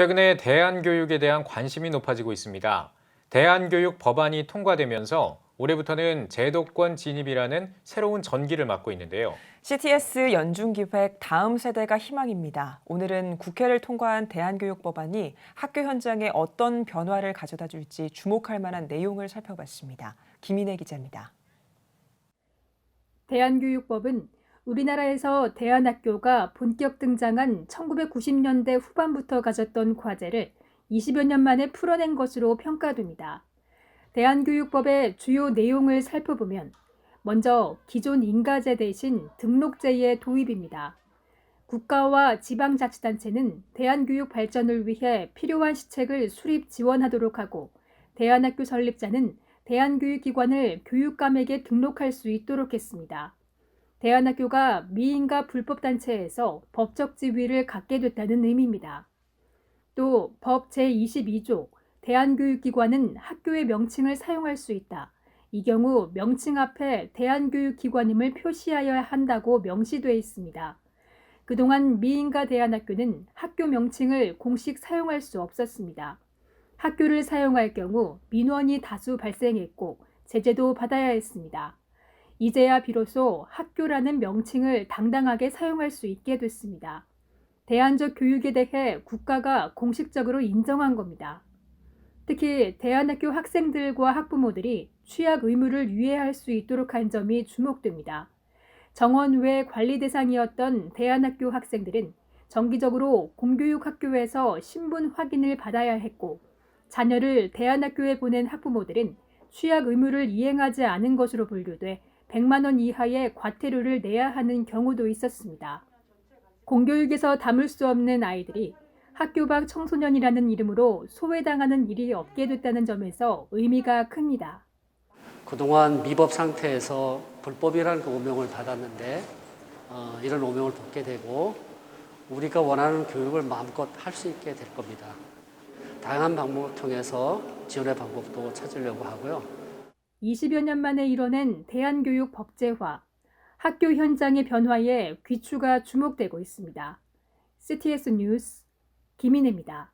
최근에 대안교육에 대한 관심이 높아지고 있습니다. 대안교육 법안이 통과되면서 올해부터는 제도권 진입이라는 새로운 전기를 맞고 있는데요. CTS 연중기획 다음 세대가 희망입니다. 오늘은 국회를 통과한 대안교육 법안이 학교 현장에 어떤 변화를 가져다 줄지 주목할 만한 내용을 살펴봤습니다. 김인혜 기자입니다. 대안교육법은 우리나라에서 대안학교가 본격 등장한 1990년대 후반부터 가졌던 과제를 20여 년 만에 풀어낸 것으로 평가됩니다. 대안교육법의 주요 내용을 살펴보면 먼저 기존 인가제 대신 등록제의 도입입니다. 국가와 지방자치단체는 대안교육 발전을 위해 필요한 시책을 수립 지원하도록 하고 대안학교 설립자는 대안교육기관을 교육감에게 등록할 수 있도록 했습니다. 대안학교가 미인가 불법단체에서 법적 지위를 갖게 됐다는 의미입니다. 또 법 제22조 대안교육기관은 학교의 명칭을 사용할 수 있다. 이 경우 명칭 앞에 대안교육기관임을 표시하여야 한다고 명시되어 있습니다. 그동안 미인가 대안학교는 학교 명칭을 공식 사용할 수 없었습니다. 학교를 사용할 경우 민원이 다수 발생했고 제재도 받아야 했습니다. 이제야 비로소 학교라는 명칭을 당당하게 사용할 수 있게 됐습니다. 대안적 교육에 대해 국가가 공식적으로 인정한 겁니다. 특히 대안학교 학생들과 학부모들이 취약 의무를 유예할 수 있도록 한 점이 주목됩니다. 정원 외 관리 대상이었던 대안학교 학생들은 정기적으로 공교육 학교에서 신분 확인을 받아야 했고 자녀를 대안학교에 보낸 학부모들은 취약 의무를 이행하지 않은 것으로 분류돼 100만 원 이하의 과태료를 내야 하는 경우도 있었습니다. 공교육에서 담을 수 없는 아이들이 학교 밖 청소년이라는 이름으로 소외당하는 일이 없게 됐다는 점에서 의미가 큽니다. 그동안 미법 상태에서 불법이라는 그 오명을 받았는데 이런 오명을 벗게 되고 우리가 원하는 교육을 마음껏 할 수 있게 될 겁니다. 다양한 방법을 통해서 지원의 방법도 찾으려고 하고요. 20여 년 만에 이뤄낸 대안교육 법제화, 학교 현장의 변화에 귀추가 주목되고 있습니다. CTS 뉴스 김인혜입니다.